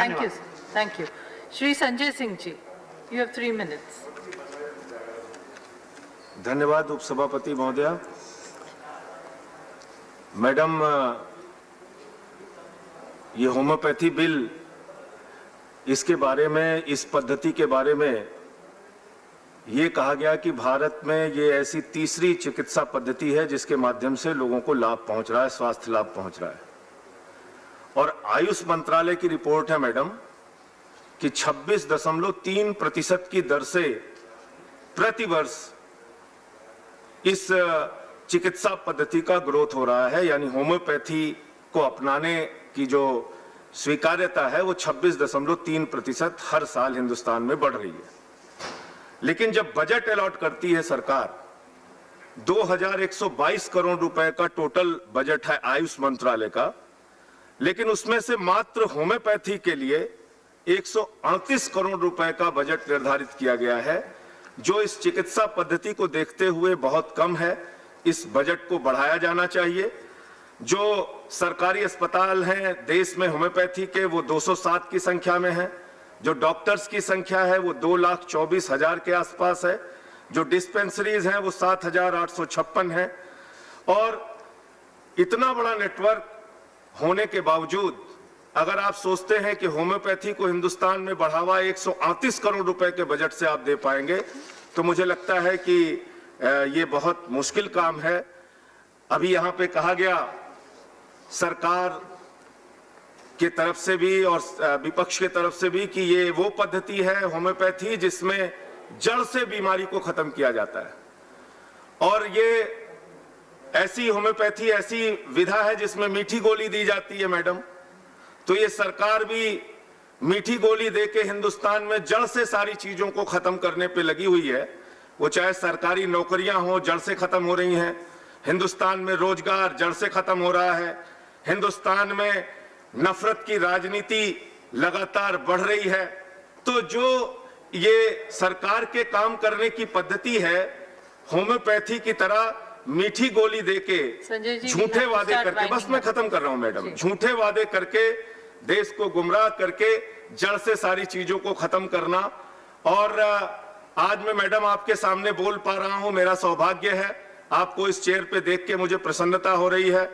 Thank you. Thank you. Shri Sanjay Singh ji, you have 3 minutes. धन्यवाद उपसभापति महोदया। Madam, ये होम्योपैथी बिल, इसके बारे में, इस पद्धति के बारे में ये कहा गया कि भारत में ये ऐसी तीसरी चिकित्सा पद्धति है जिसके माध्यम से लोगों को लाभ पहुंच रहा है, स्वास्थ्य लाभ पहुंच रहा है। और आयुष मंत्रालय की रिपोर्ट है मैडम कि 26.3% की दर से प्रतिवर्ष इस चिकित्सा पद्धति का ग्रोथ हो रहा है, यानी होम्योपैथी को अपनाने की जो स्वीकार्यता है वो 26.3% हर साल हिंदुस्तान में बढ़ रही है। लेकिन जब बजट अलॉट करती है सरकार, 2122 करोड़ रुपए का टोटल बजट है आयुष मंत्रालय का, लेकिन उसमें से मात्र होम्योपैथी के लिए 138 करोड़ रुपए का बजट निर्धारित किया गया है, जो इस चिकित्सा पद्धति को देखते हुए बहुत कम है। इस बजट को बढ़ाया जाना चाहिए। जो सरकारी अस्पताल हैं देश में होम्योपैथी के, वो 207 की संख्या में है। जो डॉक्टर्स की संख्या है वो 2,24,000 के आसपास है। जो डिस्पेंसरीज हैं वो 7,856 हैं। और इतना बड़ा नेटवर्क होने के बावजूद अगर आप सोचते हैं कि होम्योपैथी को हिंदुस्तान में बढ़ावा 138 करोड़ रुपए के बजट से आप दे पाएंगे, तो मुझे लगता है कि ये बहुत मुश्किल काम है। अभी यहाँ पे कहा गया सरकार की तरफ से भी और विपक्ष की तरफ से भी कि ये वो पद्धति है होम्योपैथी जिसमें जड़ से बीमारी को खत्म किया जाता है। और ये ऐसी होम्योपैथी, ऐसी विधा है जिसमें मीठी गोली दी जाती है मैडम। तो ये सरकार भी मीठी गोली देके हिंदुस्तान में जड़ से सारी चीजों को खत्म करने पे लगी हुई है। वो चाहे सरकारी नौकरियां हो, जड़ से खत्म हो रही हैं। हिंदुस्तान में रोजगार जड़ से खत्म हो रहा है। हिंदुस्तान में नफरत की राजनीति लगातार बढ़ रही है। तो जो ये सरकार के काम करने की पद्धति है, होम्योपैथी की तरह मीठी गोली देके, झूठे वादे करके, बस मैं खत्म कर रहा हूं मैडम, झूठे वादे करके देश को गुमराह करके जड़ से सारी चीजों को खत्म करना। और आज मैं मैडम आपके सामने बोल पा रहा हूं, मेरा सौभाग्य है। आपको इस चेयर पे देख के मुझे प्रसन्नता हो रही है।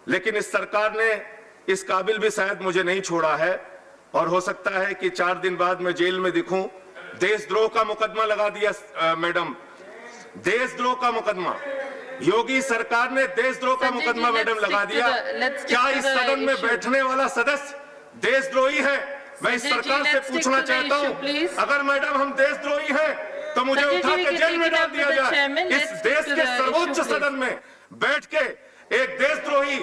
लेकिन इस सरकार ने इस काबिल भी शायद मुझे नहीं छोड़ा है, और हो सकता है कि 4 दिन बाद मैं जेल में दिखूं। देशद्रोह का मुकदमा लगा दिया मैडम, देशद्रोह का मुकदमा। योगी सरकार ने देशद्रोह का मुकदमा मैडम लगा दिया। क्या इस सदन में बैठने वाला सदस्य देशद्रोही है? मैं इस सरकार से पूछना चाहता हूं, अगर मैडम हम देशद्रोही हैं तो मुझे उठा के जेल में डाल दिया जाए। इस देश के सर्वोच्च सदन में बैठ के एक देशद्रोही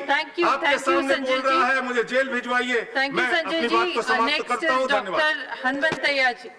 आपके सामने बोल रहा है, मुझे जेल भिजवाइए। मैं अपनी बात को समाप्त करता हूं। धन्यवाद। हनुमंतैया जी।